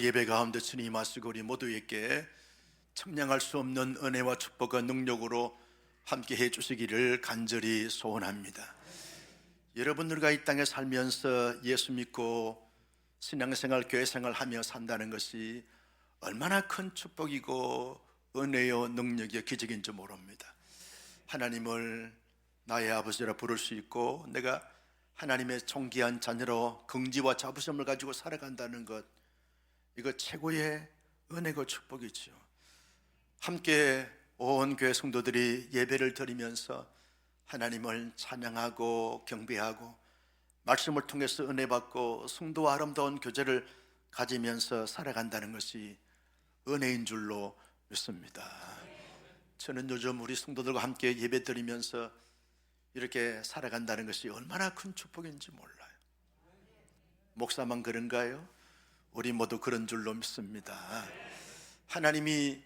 예배 가운데 주님 임하시고 우리 모두에게 청량할 수 없는 은혜와 축복과 능력으로 함께 해주시기를 간절히 소원합니다. 여러분들과 이 땅에 살면서 예수 믿고 신앙생활, 교회생활 하며 산다는 것이 얼마나 큰 축복이고 은혜요 능력이요 기적인지 모릅니다. 하나님을 나의 아버지라 부를 수 있고 내가 하나님의 존귀한 자녀로 긍지와 자부심을 가지고 살아간다는 것, 이거 최고의 은혜고 축복이죠. 함께 온 교회 성도들이 예배를 드리면서 하나님을 찬양하고 경배하고 말씀을 통해서 은혜 받고 성도와 아름다운 교제를 가지면서 살아간다는 것이 은혜인 줄로 믿습니다. 저는 요즘 우리 성도들과 함께 예배 드리면서 이렇게 살아간다는 것이 얼마나 큰 축복인지 몰라요. 목사만 그런가요? 우리 모두 그런 줄로 믿습니다. 하나님이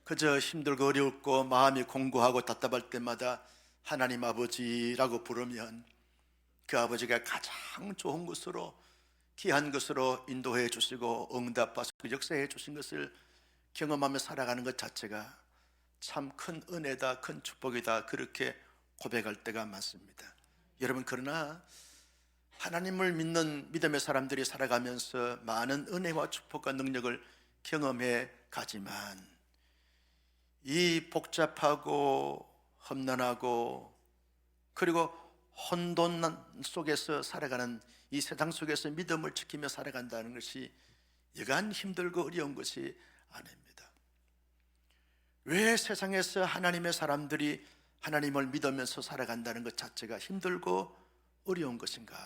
그저 힘들고 어렵고 마음이 공고하고 답답할 때마다 하나님 아버지라고 부르면 그 아버지가 가장 좋은 것으로 귀한 것으로 인도해 주시고 응답하시고 역사해 주신 것을 경험하며 살아가는 것 자체가 참 큰 은혜다, 큰 축복이다, 그렇게 고백할 때가 많습니다. 여러분, 그러나 하나님을 믿는 믿음의 사람들이 살아가면서 많은 은혜와 축복과 능력을 경험해 가지만 이 복잡하고 험난하고 그리고 혼돈 속에서 살아가는 이 세상 속에서 믿음을 지키며 살아간다는 것이 여간 힘들고 어려운 것이 아닙니다. 왜 세상에서 하나님의 사람들이 하나님을 믿으면서 살아간다는 것 자체가 힘들고 어려운 것인가?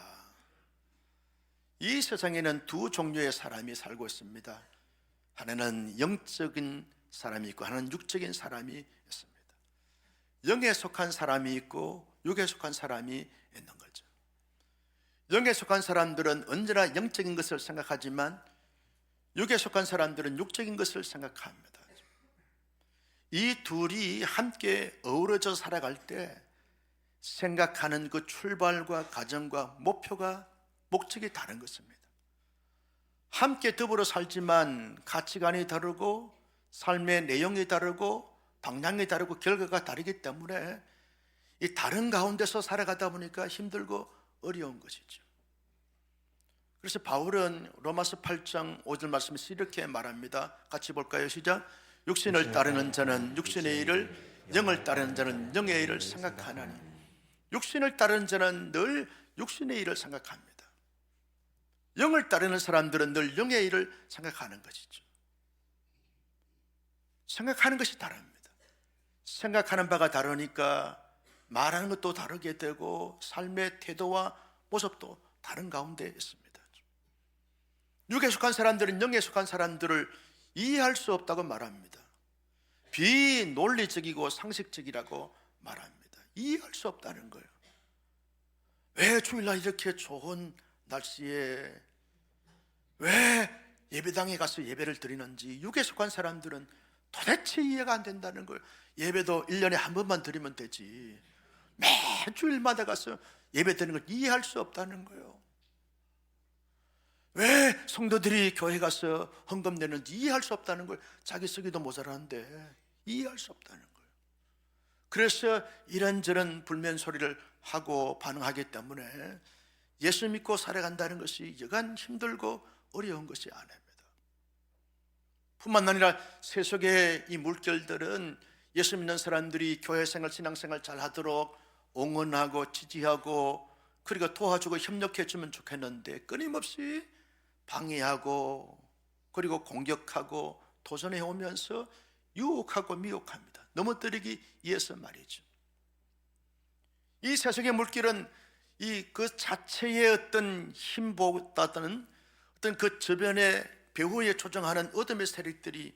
이 세상에는 두 종류의 사람이 살고 있습니다. 하나는 영적인 사람이 있고 하나는 육적인 사람이 있습니다. 영에 속한 사람이 있고 육에 속한 사람이 있는 거죠. 영에 속한 사람들은 언제나 영적인 것을 생각하지만 육에 속한 사람들은 육적인 것을 생각합니다. 이 둘이 함께 어우러져 살아갈 때 생각하는 그 출발과 과정과 목적이 다른 것입니다. 함께 더불어 살지만 가치관이 다르고 삶의 내용이 다르고 방향이 다르고 결과가 다르기 때문에 이 다른 가운데서 살아가다 보니까 힘들고 어려운 것이죠. 그래서 바울은 로마서 8장 5절 말씀에서 이렇게 말합니다. 같이 볼까요? 시작. 육신을 따르는 자는 육신의 일을, 영을 따르는 자는 영의 일을 생각하나니. 육신을 따르는 자는 늘 육신의 일을 생각합니다. 영을 따르는 사람들은 늘 영의 일을 생각하는 것이죠. 생각하는 것이 다릅니다. 생각하는 바가 다르니까 말하는 것도 다르게 되고 삶의 태도와 모습도 다른 가운데 있습니다. 육에 속한 사람들은 영에 속한 사람들을 이해할 수 없다고 말합니다. 비논리적이고 상식적이라고 말합니다. 이해할 수 없다는 거예요. 왜 주일날 이렇게 좋은 날씨에 왜 예배당에 가서 예배를 드리는지 육에 속한 사람들은 도대체 이해가 안 된다는 거예요. 예배도 1년에 한 번만 드리면 되지 매주일마다 가서 예배 드리는 걸 이해할 수 없다는 거예요. 왜 성도들이 교회 가서 헌금 내는지 이해할 수 없다는 거예요. 자기 쓰기도 모자라는데 이해할 수 없다는 거예요. 그래서 이런저런 불면소리를 하고 반응하기 때문에 예수 믿고 살아간다는 것이 여간 힘들고 어려운 것이 아닙니다. 뿐만 아니라 세속의 이 물결들은 예수 믿는 사람들이 교회생활, 신앙생활 잘하도록 응원하고 지지하고 그리고 도와주고 협력해 주면 좋겠는데 끊임없이 방해하고 그리고 공격하고 도전해 오면서 유혹하고 미혹합니다. 넘어뜨리기 위해서 말이죠. 이 세속의 물길은 그 자체의 어떤 힘보다는 어떤 그 주변의 배후에 조정하는 어둠의 세력들이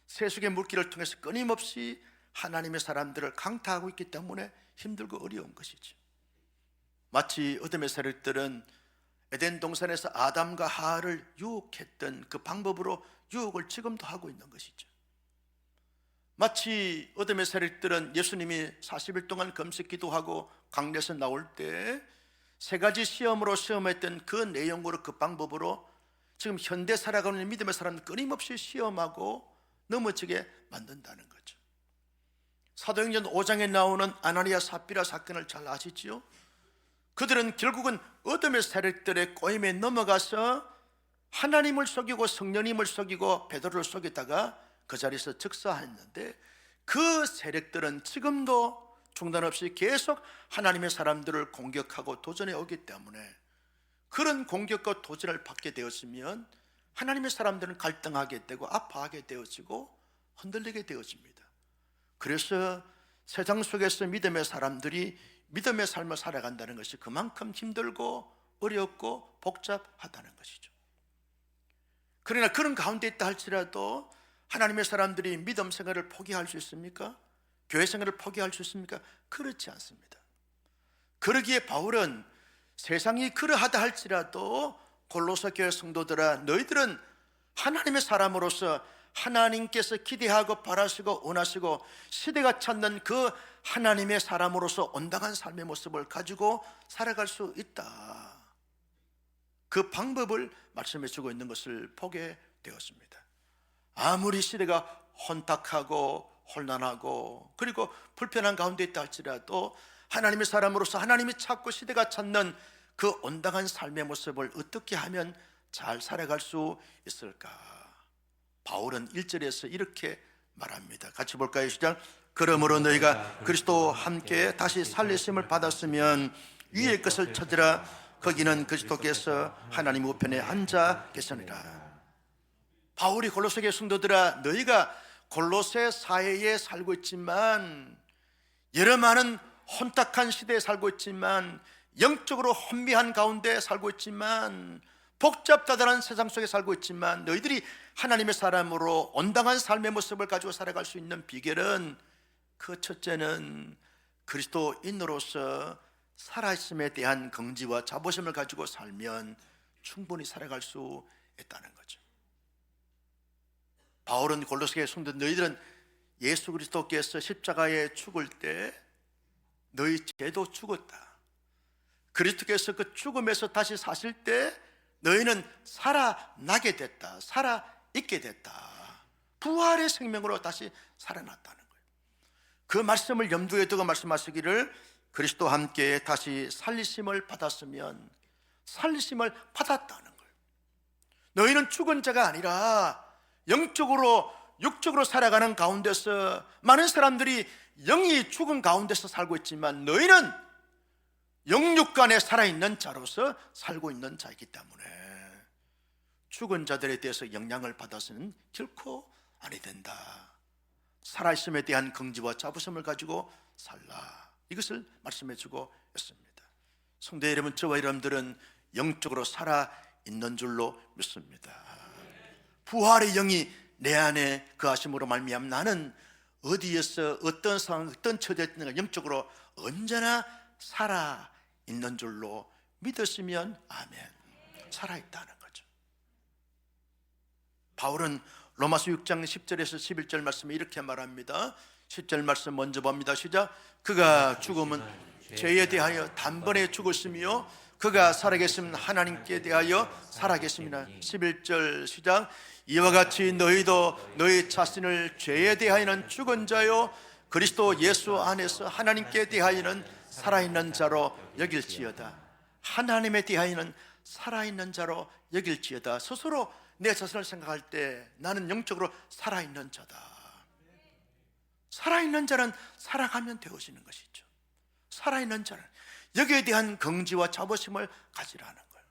세속의 물길을 통해서 끊임없이 하나님의 사람들을 강타하고 있기 때문에 힘들고 어려운 것이죠. 마치 어둠의 세력들은 에덴 동산에서 아담과 하와를 유혹했던 그 방법으로 유혹을 지금도 하고 있는 것이죠. 마치 어둠의 세력들은 예수님이 40일 동안 금식 기도하고 강에서 나올 때 세 가지 시험으로 시험했던 그 내용으로 그 방법으로 지금 현대 살아가는 믿음의 사람은 끊임없이 시험하고 넘어지게 만든다는 거죠. 사도행전 5장에 나오는 아나니아 삽비라 사건을 잘 아시지요? 그들은 결국은 어둠의 세력들의 꼬임에 넘어가서 하나님을 속이고 성령님을 속이고 베드로를 속이다가 그 자리에서 즉사했는데, 그 세력들은 지금도 중단 없이 계속 하나님의 사람들을 공격하고 도전해 오기 때문에, 그런 공격과 도전을 받게 되었으면 하나님의 사람들은 갈등하게 되고 아파하게 되어지고 흔들리게 되어집니다. 그래서 세상 속에서 믿음의 사람들이 믿음의 삶을 살아간다는 것이 그만큼 힘들고 어렵고 복잡하다는 것이죠. 그러나 그런 가운데 있다 할지라도 하나님의 사람들이 믿음 생활을 포기할 수 있습니까? 교회 생활을 포기할 수 있습니까? 그렇지 않습니다. 그러기에 바울은 세상이 그러하다 할지라도 골로새 교회 성도들아, 너희들은 하나님의 사람으로서 하나님께서 기대하고 바라시고 원하시고 시대가 찾는 그 하나님의 사람으로서 온당한 삶의 모습을 가지고 살아갈 수 있다. 그 방법을 말씀해 주고 있는 것을 보게 되었습니다. 아무리 시대가 혼탁하고 혼란하고 그리고 불편한 가운데 있다 할지라도 하나님의 사람으로서 하나님이 찾고 시대가 찾는 그 온당한 삶의 모습을 어떻게 하면 잘 살아갈 수 있을까? 바울은 1절에서 이렇게 말합니다. 같이 볼까요? 시작. 그러므로 너희가 그리스도와 함께 다시 살리심을 받았으면 위의 것을 찾으라. 거기는 그리스도께서 하나님 우편에 앉아 계시니라. 바울이 골로새 교회 성도들아, 너희가 골로새 사회에 살고 있지만, 여러 많은 혼탁한 시대에 살고 있지만, 영적으로 혼미한 가운데 살고 있지만, 복잡다단한 세상 속에 살고 있지만, 너희들이 하나님의 사람으로 온당한 삶의 모습을 가지고 살아갈 수 있는 비결은, 그 첫째는 그리스도인으로서 살아있음에 대한 긍지와 자부심을 가지고 살면 충분히 살아갈 수 있다는 거죠. 바울은 골로새 교회 성도, 너희들은 예수 그리스도께서 십자가에 죽을 때 너희 죄도 죽었다. 그리스도께서 그 죽음에서 다시 사실 때 너희는 살아나게 됐다. 살아있게 됐다. 부활의 생명으로 다시 살아났다는 거예요. 그 말씀을 염두에 두고 말씀하시기를, 그리스도와 함께 다시 살리심을 받았으면, 살리심을 받았다는 거예요. 너희는 죽은 자가 아니라 영적으로 육적으로 살아가는 가운데서, 많은 사람들이 영이 죽은 가운데서 살고 있지만 너희는 영육간에 살아있는 자로서 살고 있는 자이기 때문에 죽은 자들에 대해서 영향을 받아서는 결코 아니 된다. 살아있음에 대한 긍지와 자부심을 가지고 살라. 이것을 말씀해 주고 있습니다. 성도 여러분, 저와 여러분들은 영적으로 살아있는 줄로 믿습니다. 부활의 영이 내 안에 거하심으로 말미암아 나는 어디에서 어떤 상황, 어떤 처지에 있는가 영적으로 언제나 살아있는 줄로 믿으시면 아멘. 살아있다는 거죠. 바울은 로마서 6장 10절에서 11절 말씀에 이렇게 말합니다. 10절 말씀 먼저 봅니다. 시작. 그가 죽음은 죄에 대하여 단번에 죽었으며 그가 살아계시면 하나님께 대하여 살아계십니다. 11절 시작. 이와 같이 너희도 너희 자신을 죄에 대하여는 죽은 자요 그리스도 예수 안에서 하나님께 대하여는 살아있는 자로 여길지어다. 하나님에 대하여는 살아있는 자로 여길지어다. 스스로 내 자신을 생각할 때 나는 영적으로 살아있는 자다. 살아있는 자는 살아가면 되어지는 것이죠. 살아있는 자는 여기에 대한 긍지와 자부심을 가지라는 거예요.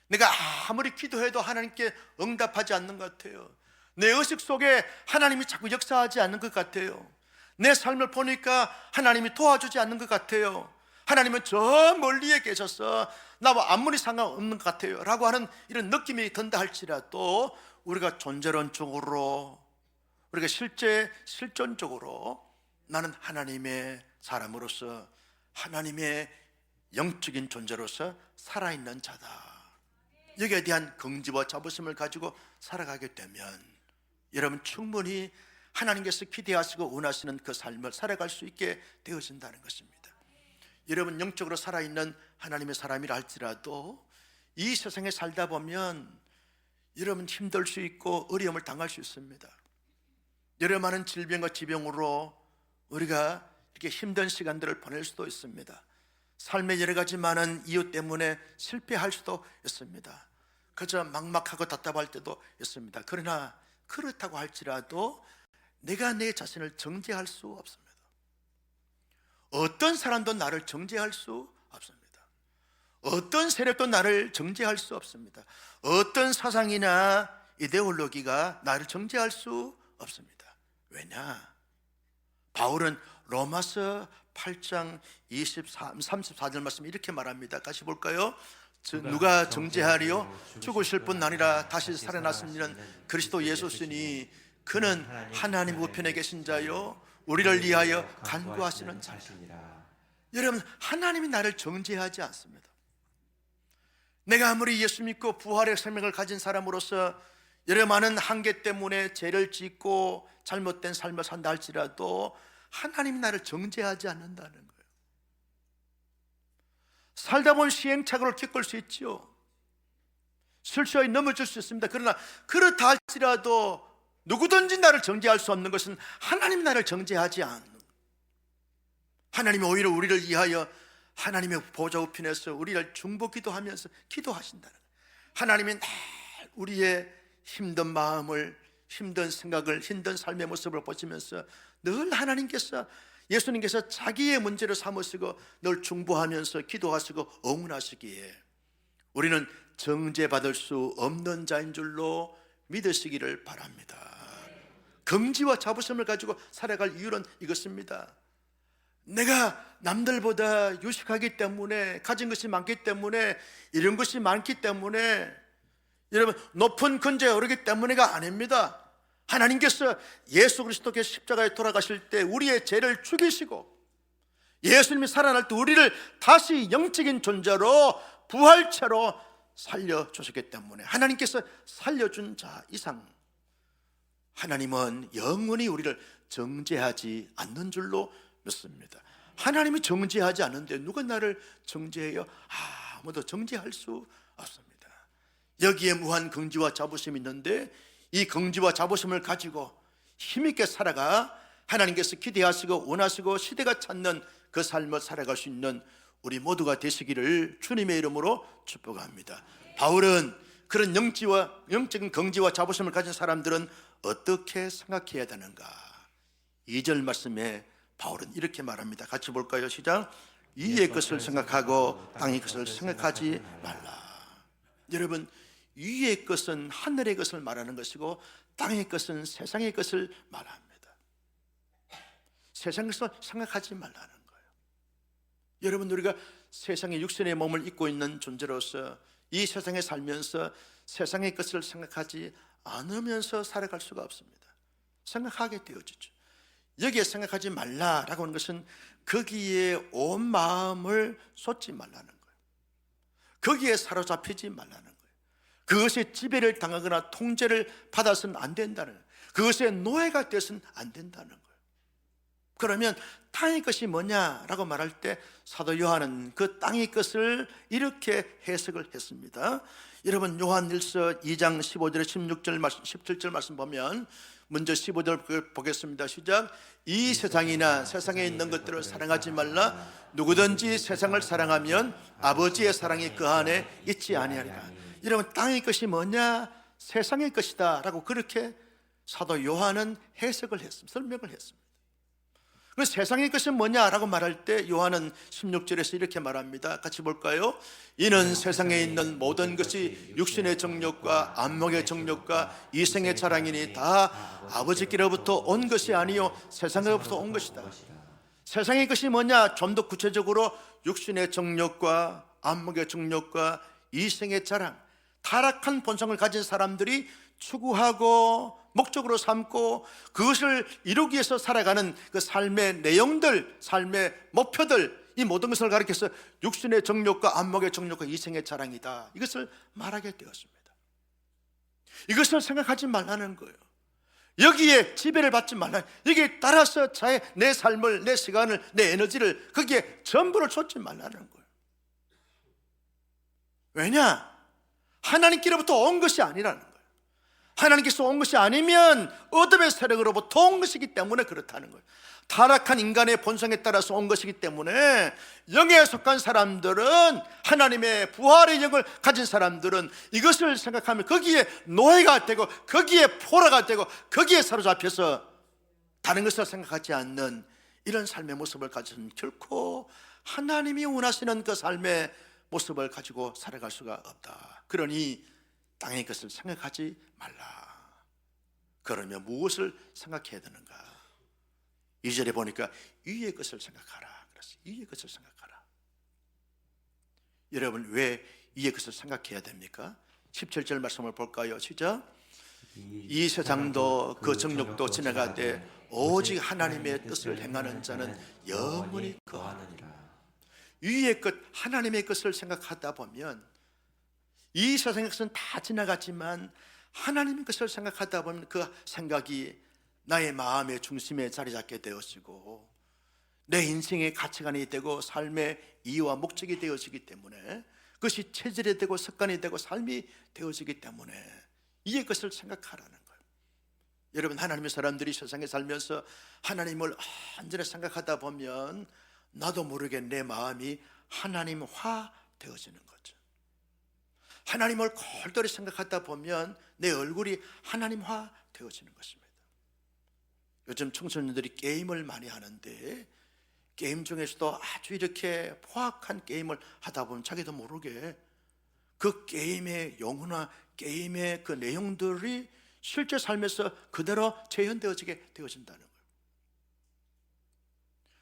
내가 아무리 기도해도 하나님께 응답하지 않는 것 같아요. 내 의식 속에 하나님이 자꾸 역사하지 않는 것 같아요. 내 삶을 보니까 하나님이 도와주지 않는 것 같아요. 하나님은 저 멀리에 계셔서 나와 아무리 상관없는 것 같아요 라고 하는 이런 느낌이 든다 할지라도, 우리가 존재론적으로, 우리가 실존적으로 나는 하나님의 사람으로서, 하나님의 영적인 존재로서 살아있는 자다. 여기에 대한 긍지와 자부심을 가지고 살아가게 되면 여러분 충분히 하나님께서 기대하시고 원하시는 그 삶을 살아갈 수 있게 되어진다는 것입니다. 여러분 영적으로 살아있는 하나님의 사람이라 할지라도 이 세상에 살다 보면 여러분 힘들 수 있고 어려움을 당할 수 있습니다. 여러 많은 질병과 지병으로 우리가 이렇게 힘든 시간들을 보낼 수도 있습니다. 삶의 여러 가지 많은 이유 때문에 실패할 수도 있습니다. 그저 막막하고 답답할 때도 있습니다. 그러나 그렇다고 할지라도 내가 내 자신을 정죄할 수 없습니다. 어떤 사람도 나를 정죄할 수 없습니다. 어떤 세력도 나를 정죄할 수 없습니다. 어떤 사상이나 이데올로기가 나를 정죄할 수 없습니다. 왜냐? 바울은 로마서 8장 34절 말씀 이렇게 말합니다. 같이 볼까요? 누가 정죄하리요? 죽으실 뿐 아니라 다시 살아났으면 그리스도 예수시니 그는 하나님 우편에 계신 자요 우리를 위하여 간구하시는 자시니라. 여러분, 하나님이 나를 정죄하지 않습니다. 내가 아무리 예수 믿고 부활의 생명을 가진 사람으로서 여러 많은 한계 때문에 죄를 짓고 잘못된 삶을 산다 할지라도 하나님이 나를 정죄하지 않는다는 거예요. 살다 보면 시행착오를 겪을 수 있죠. 실수에 넘어질 수 있습니다. 그러나 그렇다 할지라도 누구든지 나를 정죄할 수 없는 것은 하나님이 나를 정죄하지 않는 거예요. 하나님이 오히려 우리를 위하여 하나님의 보좌 우편에서 우리를 중보기도 하면서 기도하신다는 거예요. 하나님이 늘 우리의 힘든 마음을, 힘든 생각을, 힘든 삶의 모습을 보시면서 늘 하나님께서, 예수님께서 자기의 문제를 삼으시고 늘 중보하면서 기도하시고 응원하시기에 우리는 정죄받을 수 없는 자인 줄로 믿으시기를 바랍니다. 긍지와 자부심을 가지고 살아갈 이유는 이것입니다. 내가 남들보다 유식하기 때문에, 가진 것이 많기 때문에, 이런 것이 많기 때문에, 여러분 높은 근처에 오르기 때문에가 아닙니다. 하나님께서 예수 그리스도께서 십자가에 돌아가실 때 우리의 죄를 죽이시고 예수님이 살아날 때 우리를 다시 영적인 존재로 부활체로 살려주셨기 때문에, 하나님께서 살려준 자 이상 하나님은 영원히 우리를 정죄하지 않는 줄로 믿습니다. 하나님이 정죄하지 않는데 누가 나를 정죄해요? 아무도 정죄할 수 없습니다. 여기에 무한 긍지와 자부심이 있는데 이 긍지와 자부심을 가지고 힘있게 살아가 하나님께서 기대하시고 원하시고 시대가 찾는 그 삶을 살아갈 수 있는 우리 모두가 되시기를 주님의 이름으로 축복합니다. 바울은 그런 영적인 긍지와 자부심을 가진 사람들은 어떻게 생각해야 되는가? 2절 말씀에 바울은 이렇게 말합니다. 같이 볼까요? 시작. 위의 것을 생각하고 땅의 것을 생각하지 말라. 여러분, 위의 것은 하늘의 것을 말하는 것이고 땅의 것은 세상의 것을 말합니다. 세상의 것을 생각하지 말라는 거예요. 여러분, 우리가 세상의 육신의 몸을 입고 있는 존재로서 이 세상에 살면서 세상의 것을 생각하지 않으면서 살아갈 수가 없습니다. 생각하게 되어지죠. 여기에 생각하지 말라라고 하는 것은 거기에 온 마음을 쏟지 말라는 거예요. 거기에 사로잡히지 말라는 거예요. 그것에 지배를 당하거나 통제를 받아서는 안 된다는 거예요. 그것에 노예가 되어서는 안 된다는 거예요. 그러면 땅의 것이 뭐냐라고 말할 때 사도 요한은 그 땅의 것을 이렇게 해석을 했습니다. 여러분, 요한일서 2장 15절에 17절 말씀 보면 먼저 15절 보겠습니다. 시작. 이 세상이나 세상에 있는 것들을 사랑하지 말라. 누구든지 세상을 사랑하면 아버지의 사랑이 그 안에 있지 아니하리라. 여러분, 땅의 것이 뭐냐? 세상의 것이다 라고 그렇게 사도 요한은 해석을 했습니다. 설명을 했습니다. 그 세상의 것은 뭐냐라고 말할 때 요한은 16절에서 이렇게 말합니다. 같이 볼까요? 이는 세상에 있는 모든 것이 육신의 정욕과 안목의 정욕과 이생의 자랑이니 다 아버지께로부터 온 것이 아니요 세상으로부터 온 것이다. 세상의 것이 뭐냐? 좀 더 구체적으로 육신의 정욕과 안목의 정욕과 이생의 자랑, 타락한 본성을 가진 사람들이 추구하고 목적으로 삼고 그것을 이루기 위해서 살아가는 그 삶의 내용들, 삶의 목표들, 이 모든 것을 가리켜서 육신의 정욕과 안목의 정욕과 이생의 자랑이다, 이것을 말하게 되었습니다. 이것을 생각하지 말라는 거예요. 여기에 지배를 받지 말라. 여기에 따라서 내 삶을, 내 시간을, 내 에너지를 거기에 전부를 쏟지 말라는 거예요. 왜냐? 하나님께로부터 온 것이 아니라는 거예요. 하나님께서 온 것이 아니면 어둠의 세력으로부터 온 것이기 때문에 그렇다는 거예요. 타락한 인간의 본성에 따라서 온 것이기 때문에 영에 속한 사람들은, 하나님의 부활의 영을 가진 사람들은 이것을 생각하면 거기에 노예가 되고 거기에 포로가 되고 거기에 사로잡혀서 다른 것을 생각하지 않는 이런 삶의 모습을 가진, 결코 하나님이 원하시는 그 삶의 모습을 가지고 살아갈 수가 없다. 그러니 땅의 것을 생각하지 말라. 그러면 무엇을 생각해야 되는가? 2절에 보니까 위의 것을 생각하라. 그래서 위의 것을 생각하라. 여러분, 왜 위의 것을 생각해야 됩니까? 17절 말씀을 볼까요? 시작. 이 세상도 그 정욕도 지나가되 오직 하나님의 뜻을 행하는 자는 영원히 거하느니라. 위의 것, 하나님의 것을 생각하다 보면 이 세상의 것은 다 지나갔지만 하나님의 것을 생각하다 보면 그 생각이 나의 마음의 중심에 자리 잡게 되어지고 내 인생의 가치관이 되고 삶의 이유와 목적이 되어지기 때문에, 그것이 체질이 되고 습관이 되고 삶이 되어지기 때문에 이의 것을 생각하라는 거예요. 여러분, 하나님의 사람들이 세상에 살면서 하나님을 완전히 생각하다 보면 나도 모르게 내 마음이 하나님화 되어지는 거죠. 하나님을 골똘히 생각하다 보면 내 얼굴이 하나님화 되어지는 것입니다. 요즘 청소년들이 게임을 많이 하는데 게임 중에서도 아주 이렇게 포악한 게임을 하다 보면 자기도 모르게 그 게임의 용어나 게임의 그 내용들이 실제 삶에서 그대로 재현되어지게 되어진다는 거예요.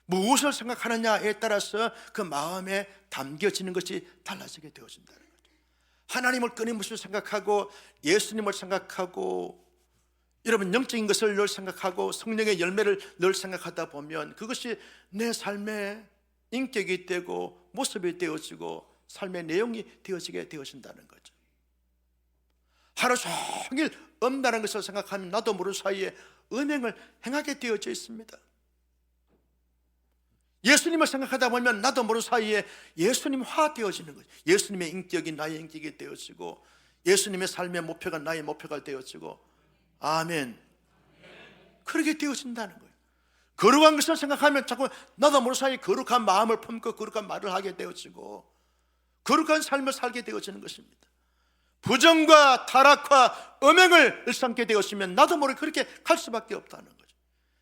무엇을 생각하느냐에 따라서 그 마음에 담겨지는 것이 달라지게 되어진다는 거죠. 하나님을 끊임없이 생각하고 예수님을 생각하고 여러분, 영적인 것을 늘 생각하고 성령의 열매를 늘 생각하다 보면 그것이 내 삶의 인격이 되고 모습이 되어지고 삶의 내용이 되어지게 되어진다는 거죠. 하루 종일 음란한 것을 생각하면 나도 모르는 사이에 음행을 행하게 되어져 있습니다. 예수님을 생각하다 보면 나도 모르는 사이에 예수님화 되어지는 거죠. 예수님의 인격이 나의 인격이 되어지고 예수님의 삶의 목표가 나의 목표가 되어지고, 아멘, 그렇게 되어진다는 거예요. 거룩한 것을 생각하면 자꾸 나도 모르는 사이에 거룩한 마음을 품고 거룩한 말을 하게 되어지고 거룩한 삶을 살게 되어지는 것입니다. 부정과 타락과 음행을 일삼게 되었으면 나도 모르게 그렇게 갈 수밖에 없다는 거죠.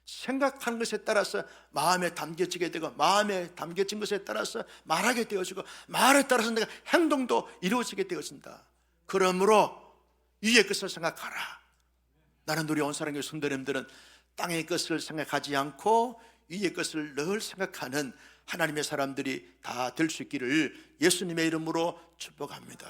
생각하는 것에 따라서 마음에 담겨지게 되고 마음에 담겨진 것에 따라서 말하게 되어지고 말에 따라서 내가 행동도 이루어지게 되어진다. 그러므로 위의 것을 생각하라. 나는 우리 온사랑교회 성도님들은 땅의 것을 생각하지 않고 위의 것을 늘 생각하는 하나님의 사람들이 다 될 수 있기를 예수님의 이름으로 축복합니다.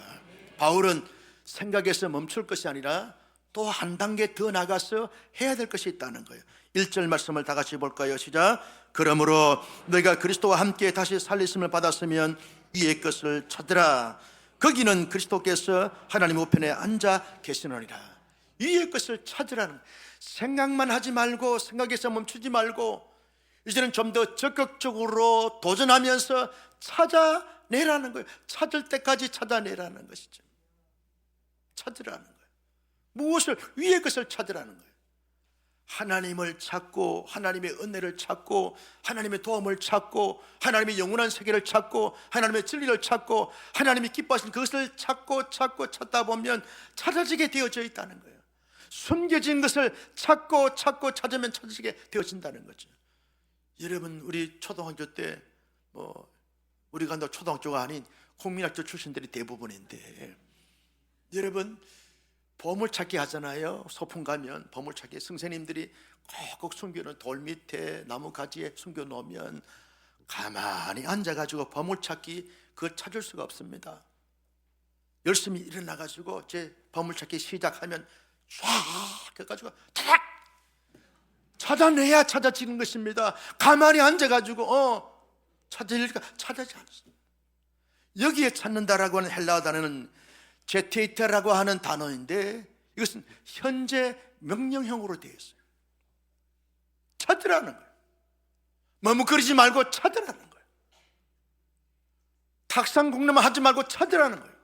바울은 생각에서 멈출 것이 아니라 또 한 단계 더 나가서 해야 될 것이 있다는 거예요. 1절 말씀을 다 같이 볼까요? 시작. 그러므로 너희가 그리스도와 함께 다시 살리심을 받았으면 위의 것을 찾으라. 거기는 그리스도께서 하나님 우편에 앉아 계시느니라. 위의 것을 찾으라는, 생각만 하지 말고 생각에서 멈추지 말고 이제는 좀 더 적극적으로 도전하면서 찾아내라는 거예요. 찾을 때까지 찾아내라는 것이죠. 찾으라는 거예요. 무엇을? 위의 것을 찾으라는 거예요. 하나님을 찾고 하나님의 은혜를 찾고 하나님의 도움을 찾고 하나님의 영원한 세계를 찾고 하나님의 진리를 찾고 하나님이 기뻐하시는 그것을 찾다 보면 찾아지게 되어져 있다는 거예요. 숨겨진 것을 찾고 찾으면 찾아지게 되어진다는 거죠. 여러분, 우리 초등학교 때 우리가 초등학교가 아닌 국민학교 출신들이 대부분인데, 여러분 보물찾기 하잖아요. 소풍 가면 보물찾기 선생님들이 꼭 숨겨놓은 돌 밑에 나무 가지에 숨겨놓으면 가만히 앉아가지고 보물찾기 그걸 찾을 수가 없습니다. 열심히 일어나가지고 제 보물찾기 시작하면 쫙 해가지고 탁 찾아내야 찾아지는 것입니다. 가만히 앉아가지고 찾으니까 찾아지지 않습니다. 여기에 찾는다라고 하는 헬라어 단어는 제테이터라고 하는 단어인데 이것은 현재 명령형으로 되어 있어요. 찾으라는 거예요. 머뭇거리지 말고 찾으라는 거예요. 탁상공론만 하지 말고 찾으라는 거예요.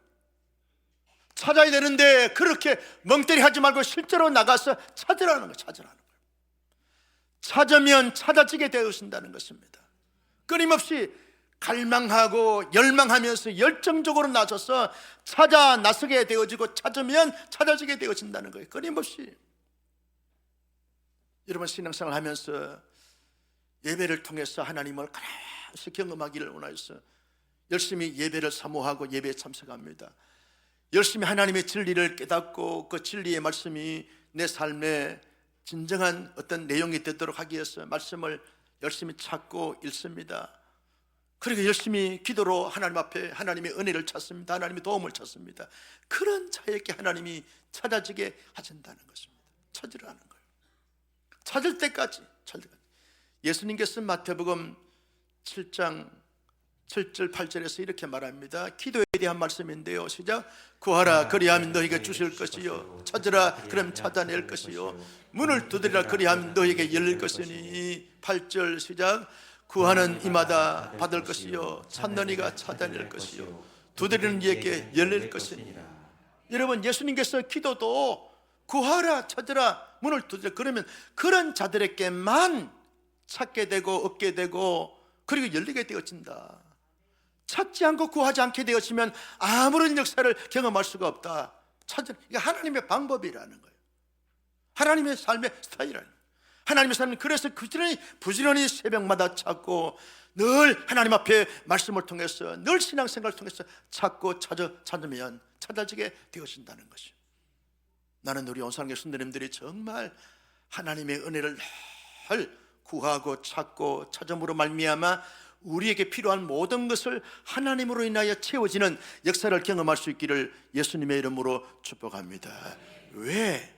찾아야 되는데 그렇게 멍때리 하지 말고 실제로 나가서 찾으라는 거예요. 찾으라는 거예요. 찾으면 찾아지게 되어진다는 것입니다. 끊임없이 갈망하고 열망하면서 열정적으로 나서서 찾아 나서게 되어지고 찾으면 찾아지게 되어진다는 거예요. 끊임없이. 여러분 신앙생활 하면서 예배를 통해서 하나님을 그렇게 경험하기를 원하여서 열심히 예배를 사모하고 예배에 참석합니다. 열심히 하나님의 진리를 깨닫고 그 진리의 말씀이 내 삶에 진정한 어떤 내용이 되도록 하기 위해서 말씀을 열심히 찾고 읽습니다. 그리고 열심히 기도로 하나님 앞에 하나님의 은혜를 찾습니다. 하나님의 도움을 찾습니다. 그런 자에게 하나님이 찾아지게 하신다는 것입니다. 찾으라는 거예요. 찾을 때까지. 예수님께서 마태복음 7장 7절 8절에서 이렇게 말합니다. 기도에 대한 말씀인데요. 시작. 구하라 그리하면 너희에게 주실 것이요, 찾으라 그럼 찾아낼 것이요, 문을 두드리라 그리하면 너희에게 열릴 것이니. 8절 시작. 구하는 이마다 받을 것이요, 찾는 이가 찾아낼 것이요, 두드리는 이에게 열릴 것이니라. 여러분 예수님께서 기도도 구하라 찾으라 문을 두드려, 그러면 그런 자들에게만 찾게 되고 얻게 되고 그리고 열리게 되어진다. 찾지 않고 구하지 않게 되어지면 아무런 역사를 경험할 수가 없다. 이게 하나님의 방법이라는 거예요. 하나님의 삶의 스타일이라는 거예요. 하나님의 삶은 그래서 부지런히 새벽마다 찾고 늘 하나님 앞에 말씀을 통해서 늘 신앙생활을 통해서 찾고 찾으면 찾아지게 되어진다는 것이요. 나는 우리 온상교 성도님들이 정말 하나님의 은혜를 늘 구하고 찾고 찾음으로 말미암아 우리에게 필요한 모든 것을 하나님으로 인하여 채워지는 역사를 경험할 수 있기를 예수님의 이름으로 축복합니다. 왜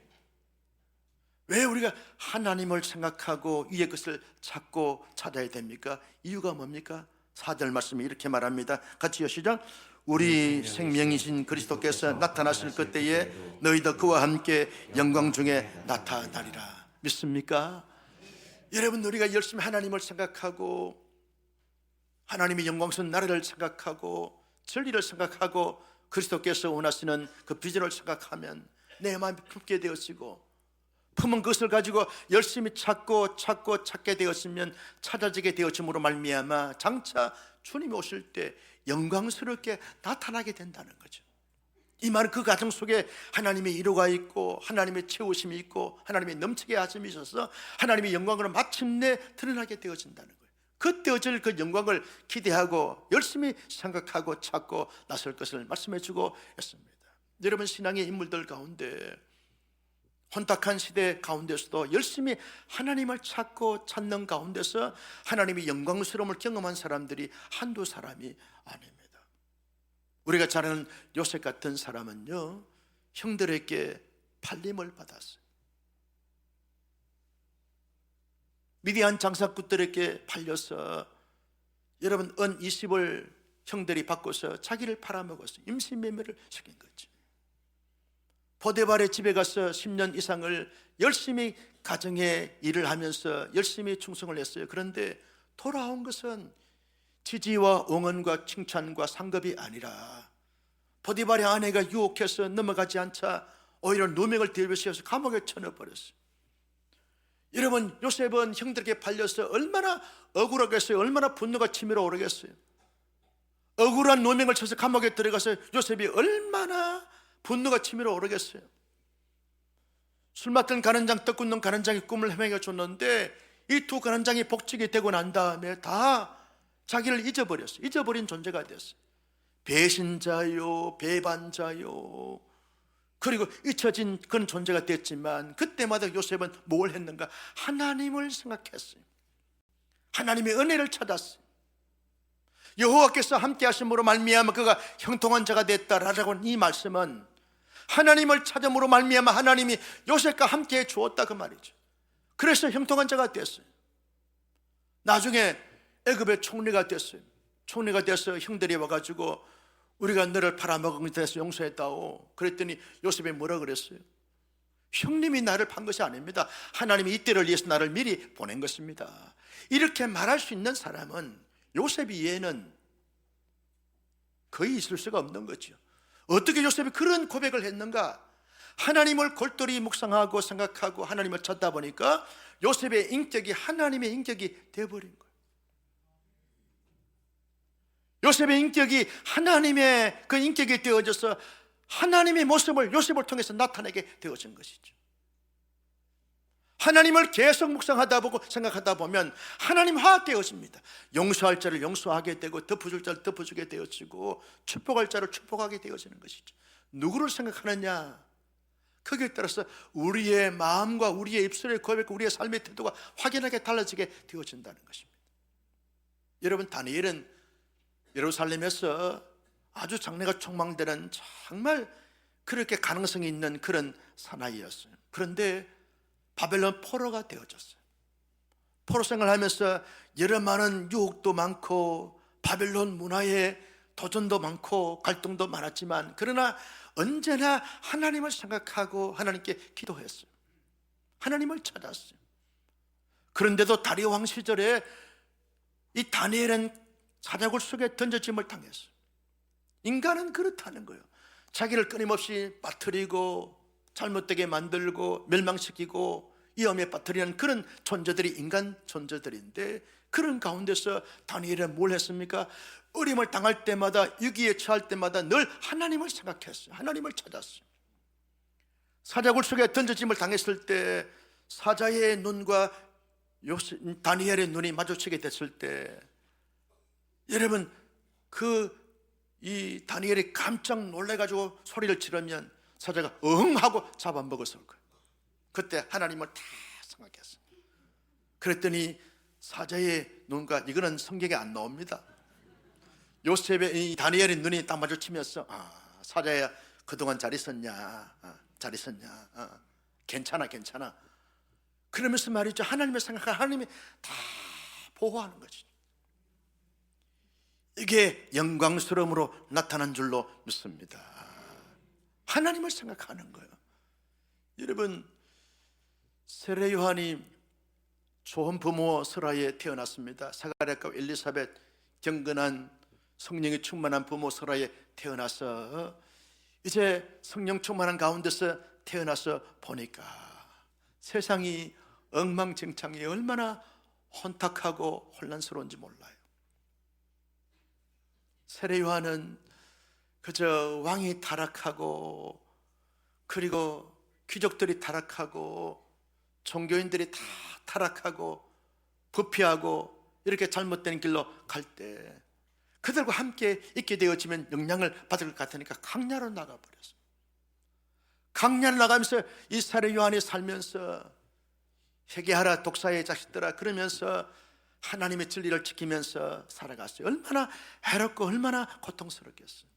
우리가 하나님을 생각하고 위의 것을 찾고 찾아야 됩니까? 이유가 뭡니까? 4절 말씀이 이렇게 말합니다. 같이요 시작. 우리 생명이신 그리스도께서 나타나실 그때에 너희도 그와 함께 영광 중에 나타나리라. 믿습니까? 여러분 우리가 열심히 하나님을 생각하고 하나님의 영광스러운 나라를 생각하고 진리를 생각하고 그리스도께서 원하시는 그 비전을 생각하면 내 마음이 품게 되어지고 품은 것을 가지고 열심히 찾게 되었으면 찾아지게 되어짐으로 말미암아 장차 주님이 오실 때 영광스럽게 나타나게 된다는 거죠. 이 말은 그 가정 속에 하나님의 위로가 있고 하나님의 채우심이 있고 하나님의 넘치게 하심이 있어서 하나님의 영광으로 마침내 드러나게 되어진다는 거예요. 그때 어질 그 영광을 기대하고 열심히 생각하고 찾고 나설 것을 말씀해 주고 있습니다. 여러분 신앙의 인물들 가운데 혼탁한 시대 가운데서도 열심히 하나님을 찾고 찾는 가운데서 하나님의 영광스러움을 경험한 사람들이 한두 사람이 아닙니다. 우리가 잘 아는 요셉 같은 사람은요 형들에게 팔림을 받았어요. 미디안 장사꾼들에게 팔려서 여러분 은 20을 형들이 바꿔서 자기를 팔아먹었어요. 임신매매를 시킨 거죠. 포디발의 집에 가서 10년 이상을 열심히 가정의 일을 하면서 열심히 충성을 했어요. 그런데 돌아온 것은 지지와 응원과 칭찬과 상급이 아니라 포디발의 아내가 유혹해서 넘어가지 않자 오히려 누명을 들이씌워서 감옥에 쳐넣어버렸어요. 여러분 요셉은 형들에게 팔려서 얼마나 억울하겠어요. 얼마나 분노가 치밀어 오르겠어요. 억울한 누명을 쳐서 감옥에 들어가서 요셉이 얼마나 분노가 치밀어 오르겠어요. 술 맡은 가난장, 떡 굽는 가난장이 꿈을 헤매겨 줬는데 이 두 가난장이 복직이 되고 난 다음에 다 자기를 잊어버렸어요. 잊어버린 존재가 됐어요. 배신자요, 배반자요, 그리고 잊혀진 그런 존재가 됐지만 그때마다 요셉은 뭘 했는가? 하나님을 생각했어요. 하나님의 은혜를 찾았어요. 여호와께서 함께 하심으로 말미암아 그가 형통한 자가 됐다라고 이 말씀은 하나님을 찾음으로 말미암아 하나님이 요셉과 함께 해 주었다 그 말이죠. 그래서 형통한 자가 됐어요. 나중에 애굽의 총리가 됐어요. 총리가 돼서 형들이 와가지고 우리가 너를 팔아먹은 것에 대해서 용서했다오. 그랬더니 요셉이 뭐라 그랬어요? 형님이 나를 판 것이 아닙니다. 하나님이 이때를 위해서 나를 미리 보낸 것입니다. 이렇게 말할 수 있는 사람은 요셉 이외에는 거의 있을 수가 없는 거죠. 어떻게 요셉이 그런 고백을 했는가? 하나님을 골똘히 묵상하고 생각하고 하나님을 찾다 보니까 요셉의 인격이 하나님의 인격이 되어버린 거예요. 요셉의 인격이 하나님의 그 인격이 되어져서 하나님의 모습을 요셉을 통해서 나타내게 되어진 것이죠. 하나님을 계속 묵상하다 보고 생각하다 보면 하나님화 되어집니다. 용서할 자를 용서하게 되고 덮어줄 자를 덮어주게 되어지고 축복할 자를 축복하게 되어지는 것이죠. 누구를 생각하느냐, 거기에 따라서 우리의 마음과 우리의 입술의 고백과 우리의 삶의 태도가 확연하게 달라지게 되어진다는 것입니다. 여러분, 다니엘은 예루살렘에서 아주 장래가 촉망되는 정말 그렇게 가능성이 있는 그런 사나이였어요. 그런데 바벨론 포로가 되어졌어요. 포로 생활을 하면서 여러 많은 유혹도 많고 바벨론 문화에 도전도 많고 갈등도 많았지만, 그러나 언제나 하나님을 생각하고 하나님께 기도했어요. 하나님을 찾았어요. 그런데도 다리오 왕 시절에 이 다니엘은 사자굴 속에 던져짐을 당했어요. 인간은 그렇다는 거예요. 자기를 끊임없이 빠뜨리고 잘못되게 만들고 멸망시키고 위험에 빠뜨리는 그런 존재들이 인간 존재들인데, 그런 가운데서 다니엘은 뭘 했습니까? 어려움을 당할 때마다, 위기에 처할 때마다 늘 하나님을 생각했어요. 하나님을 찾았어요. 사자굴 속에 던져짐을 당했을 때 사자의 눈과 다니엘의 눈이 마주치게 됐을 때, 여러분, 이 다니엘이 깜짝 놀래가지고 소리를 지르면 사자가 응 하고 잡아먹었을 거예요. 그때 하나님을 다 생각했어요. 그랬더니 사자의 눈과, 이거는 성경에 안 나옵니다. 요셉의 이 다니엘의 눈이 딱 마주치면서 사자야, 그동안 잘 있었냐? 잘 있었냐? 괜찮아. 그러면서 말이죠, 하나님의 생각을 하나님이 다 보호하는 거지. 이게 영광스러움으로 나타난 줄로 믿습니다. 하나님을 생각하는 거예요. 여러분, 세례 요한이 좋은 부모 설아에 태어났습니다. 사가랴과 엘리사벳 경건한 성령이 충만한 부모 설아에 태어나서 이제 성령 충만한 가운데서 태어나서 보니까 세상이 엉망진창이 얼마나 혼탁하고 혼란스러운지 몰라요. 세례 요한은 그저 왕이 타락하고, 그리고 귀족들이 타락하고, 종교인들이 다 타락하고 부패하고 이렇게 잘못된 길로 갈 때 그들과 함께 있게 되어지면 영향을 받을 것 같으니까 강야로 나가버렸어요. 강야로 나가면서 이 세례 요한이 살면서 회개하라 독사의 자식들아 그러면서 하나님의 진리를 지키면서 살아갔어요. 얼마나 해롭고 얼마나 고통스럽겠어요.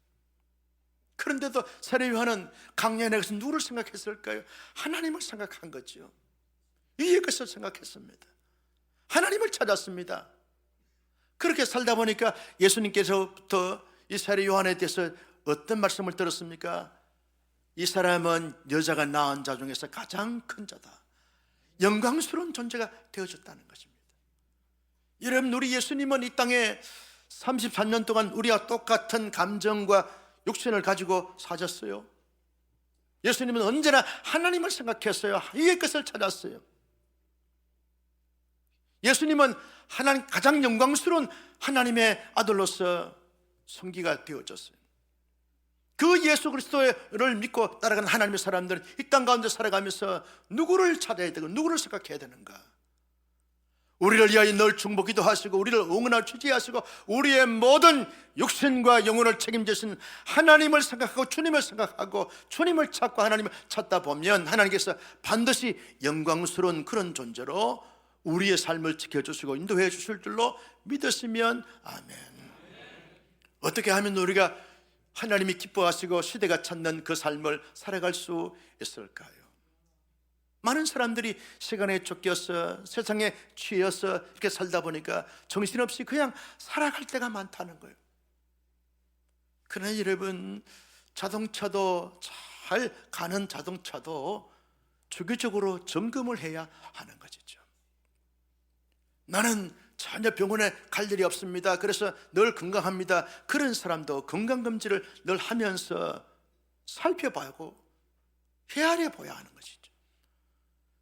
그런데도 세례 요한은 강야에 가서 누구를 생각했을까요? 하나님을 생각한 거죠. 위의 것을 생각했습니다. 하나님을 찾았습니다. 그렇게 살다 보니까 예수님께서부터 이 세례 요한에 대해서 어떤 말씀을 들었습니까? 이 사람은 여자가 낳은 자 중에서 가장 큰 자다. 영광스러운 존재가 되어졌다는 것입니다. 여러분, 우리 예수님은 이 땅에 33년 동안 우리와 똑같은 감정과 육신을 가지고 사셨어요. 예수님은 언제나 하나님을 생각했어요. 위의 것을 찾았어요. 예수님은 하나님 가장 영광스러운 하나님의 아들로서 성기가 되어졌어요. 그 예수 그리스도를 믿고 따라가는 하나님의 사람들은 이 땅 가운데 살아가면서 누구를 찾아야 되고 누구를 생각해야 되는가? 우리를 위하여 늘 중보기도 하시고 우리를 응원하여 주지하시고 우리의 모든 육신과 영혼을 책임지신 하나님을 생각하고 주님을 생각하고 주님을 찾고 하나님을 찾다 보면 하나님께서 반드시 영광스러운 그런 존재로 우리의 삶을 지켜주시고 인도해 주실 줄로 믿으시면 아멘. 어떻게 하면 우리가 하나님이 기뻐하시고 시대가 찾는 그 삶을 살아갈 수 있을까요? 많은 사람들이 시간에 쫓겨서 세상에 취해서 이렇게 살다 보니까 정신없이 그냥 살아갈 때가 많다는 거예요. 그러나 여러분, 자동차도 잘 가는 자동차도 주기적으로 점검을 해야 하는 것이죠. 나는 전혀 병원에 갈 일이 없습니다. 그래서 늘 건강합니다. 그런 사람도 건강검진을 늘 하면서 살펴봐야 하고 헤아려 봐야 하는 것이죠.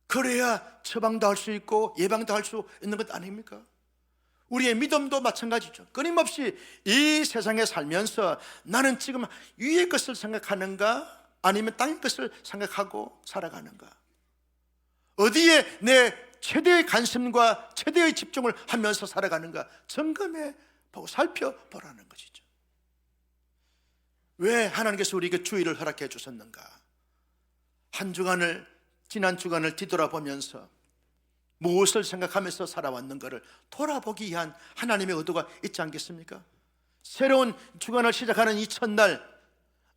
그래야 처방도 할 수 있고 예방도 할 수 있는 것 아닙니까? 우리의 믿음도 마찬가지죠. 끊임없이 이 세상에 살면서 나는 지금 위의 것을 생각하는가 아니면 땅의 것을 생각하고 살아가는가, 어디에 내 최대의 관심과 최대의 집중을 하면서 살아가는가 점검해 보고 살펴보라는 것이죠. 왜 하나님께서 우리에게 주의를 허락해 주셨는가? 한 주간을, 지난 주간을 뒤돌아보면서 무엇을 생각하면서 살아왔는가를 돌아보기 위한 하나님의 의도가 있지 않겠습니까? 새로운 주간을 시작하는 이 첫날,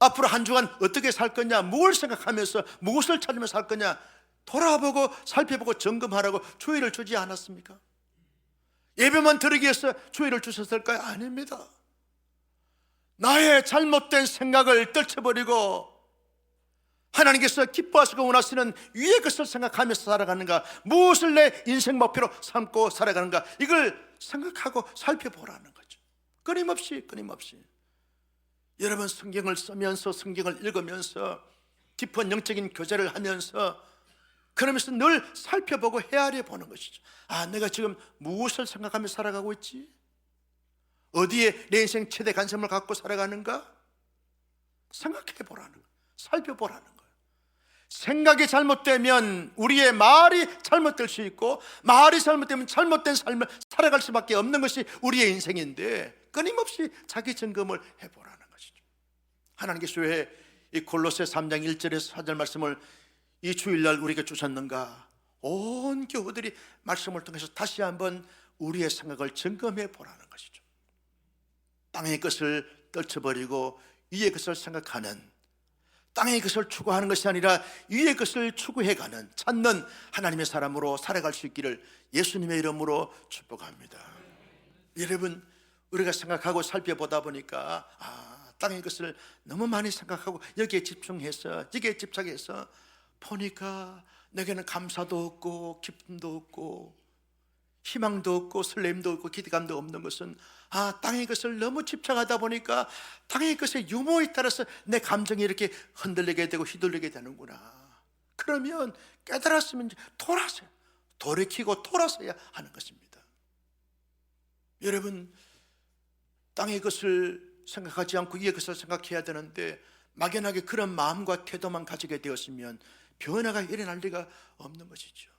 앞으로 한 주간 어떻게 살 거냐, 뭘 생각하면서 무엇을 찾으면서 살 거냐 돌아보고 살펴보고 점검하라고 주의를 주지 않았습니까? 예배만 드리기 위해서 주의를 주셨을까요? 아닙니다. 나의 잘못된 생각을 떨쳐버리고 하나님께서 기뻐하시고 원하시는 위의 것을 생각하면서 살아가는가, 무엇을 내 인생 목표로 삼고 살아가는가, 이걸 생각하고 살펴보라는 거죠. 끊임없이 여러분 성경을 쓰면서, 성경을 읽으면서, 깊은 영적인 교제를 하면서, 그러면서 늘 살펴보고 헤아려 보는 것이죠. 아, 내가 지금 무엇을 생각하며 살아가고 있지? 어디에 내 인생 최대 관심을 갖고 살아가는가? 생각해 보라는 거예요. 살펴보라는 거예요. 생각이 잘못되면 우리의 말이 잘못될 수 있고, 말이 잘못되면 잘못된 삶을 살아갈 수밖에 없는 것이 우리의 인생인데, 끊임없이 자기 점검을 해보라는 것이죠. 하나님께서 왜 이 골로새 3장 1절에서 4절 말씀을 이 주일날 우리에게 주셨는가? 온 교우들이 말씀을 통해서 다시 한번 우리의 생각을 점검해 보라는 것이죠. 땅의 것을 떨쳐버리고 위의 것을 생각하는, 땅의 것을 추구하는 것이 아니라 위의 것을 추구해가는, 찾는 하나님의 사람으로 살아갈 수 있기를 예수님의 이름으로 축복합니다. 여러분, 우리가 생각하고 살펴보다 보니까 땅의 것을 너무 많이 생각하고 여기에 집중해서, 여기에 집착해서 보니까 내게는 감사도 없고 기쁨도 없고 희망도 없고 설렘도 없고 기대감도 없는 것은, 땅의 것을 너무 집착하다 보니까 땅의 것의 유무에 따라서 내 감정이 이렇게 흔들리게 되고 휘둘리게 되는구나. 그러면 깨달았으면 돌아서야, 돌이키고 돌아서야 하는 것입니다. 여러분, 땅의 것을 생각하지 않고 위의 것을 생각해야 되는데, 막연하게 그런 마음과 태도만 가지게 되었으면 변화가 일어날 리가 없는 것이죠.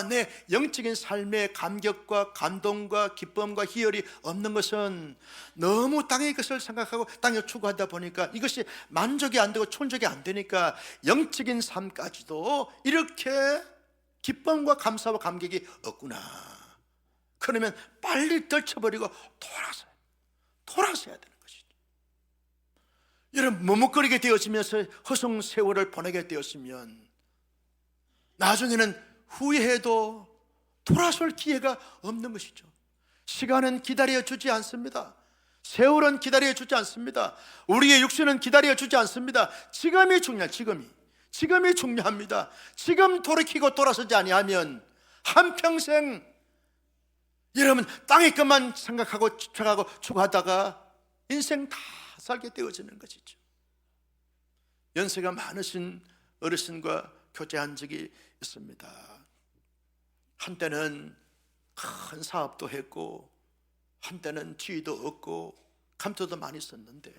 내 영적인 삶의 감격과 감동과 기쁨과 희열이 없는 것은 너무 땅의 것을 생각하고 땅을 추구하다 보니까 이것이 만족이 안 되고 충족이 안 되니까 영적인 삶까지도 이렇게 기쁨과 감사와 감격이 없구나. 그러면 빨리 떨쳐버리고 돌아서야 되는 것이죠. 여러분, 머뭇거리게 되어지면서 허송 세월을 보내게 되었으면 나중에는 후회해도 돌아설 기회가 없는 것이죠. 시간은 기다려주지 않습니다. 세월은 기다려주지 않습니다. 우리의 육신은 기다려주지 않습니다. 지금이 중요합니다. 지금 돌이키고 돌아서지 아니하면 한평생 여러분 땅의 것만 생각하고 집착하고 추구하다가 인생 다 살게 되어지는 것이죠. 연세가 많으신 어르신과 교제한 적이 있습니다. 한때는 큰 사업도 했고, 한때는 지위도 얻고 감투도 많이 썼는데,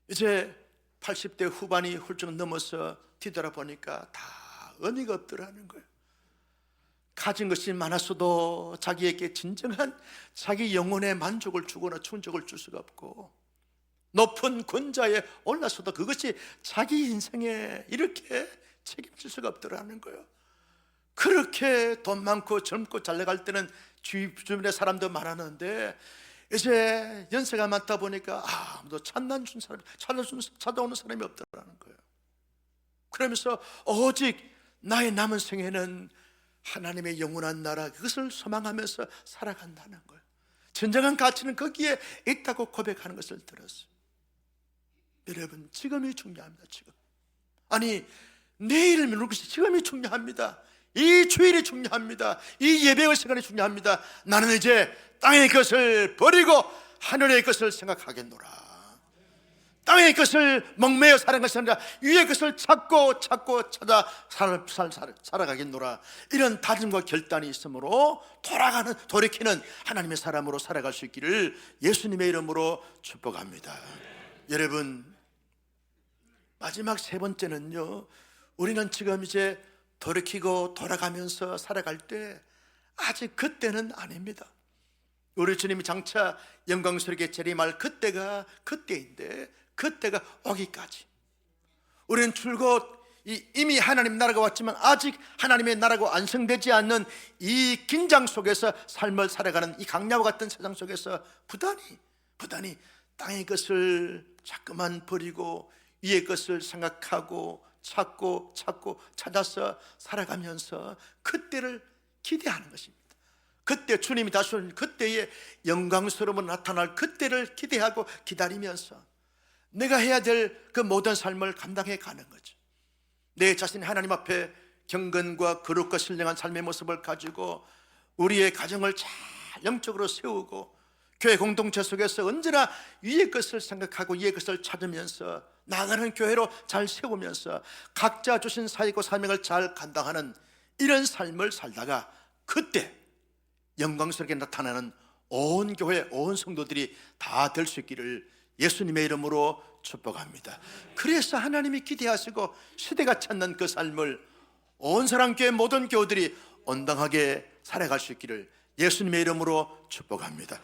이제 80대 후반이 훌쩍 넘어서 뒤돌아보니까 다 의미가 없더라는 거예요. 가진 것이 많았어도 자기에게 진정한 자기 영혼의 만족을 주거나 충족을 줄 수가 없고, 높은 권좌에 올라서도 그것이 자기 인생에 이렇게 책임질 수가 없더라는 거예요. 그렇게 돈 많고 젊고 잘 나갈 때는 주변에 사람도 많았는데, 이제 연세가 많다 보니까 아무도 찾아오는 사람이 없더라는 거예요. 그러면서 오직 나의 남은 생에는 하나님의 영원한 나라, 그것을 소망하면서 살아간다는 거예요. 진정한 가치는 거기에 있다고 고백하는 것을 들었어요. 여러분, 지금이 중요합니다. 지금. 내일을 미루는 것이 지금이 중요합니다. 이 주일이 중요합니다. 이 예배의 시간이 중요합니다. 나는 이제 땅의 것을 버리고 하늘의 것을 생각하겠노라. 땅의 것을 목매어 사는 것이 아니라 위의 것을 찾고 찾아 살아가겠노라. 이런 다짐과 결단이 있으므로 돌이키는 하나님의 사람으로 살아갈 수 있기를 예수님의 이름으로 축복합니다. 여러분, 마지막 세 번째는요, 우리는 지금 이제 돌이키고 돌아가면서 살아갈 때 아직 그때는 아닙니다. 우리 주님이 장차 영광스럽게 재림할 그때가 그때인데, 그때가 오기까지 우리는 줄곧 이미 하나님 나라가 왔지만 아직 하나님의 나라가 완성되지 않는 이 긴장 속에서 삶을 살아가는 이 강야와 같은 세상 속에서 부단히 땅의 것을 자꾸만 버리고 위의 것을 생각하고 찾고 찾아서 살아가면서 그때를 기대하는 것입니다. 그때 주님이 다시 오는 그때의 영광스러움으로 나타날 그때를 기대하고 기다리면서 내가 해야 될 그 모든 삶을 감당해 가는 거죠. 내 자신이 하나님 앞에 경건과 거룩과 신령한 삶의 모습을 가지고 우리의 가정을 잘 영적으로 세우고 교회 공동체 속에서 언제나 위의 것을 생각하고 위의 것을 찾으면서 나아가는 교회로 잘 세우면서 각자 주신 사역과 사명을 잘 감당하는 이런 삶을 살다가 그때 영광스럽게 나타나는 온 교회, 온 성도들이 다 될 수 있기를 예수님의 이름으로 축복합니다. 그래서 하나님이 기대하시고 시대가 찾는 그 삶을 온 사랑교회 모든 교우들이 온당하게 살아갈 수 있기를 예수님의 이름으로 축복합니다.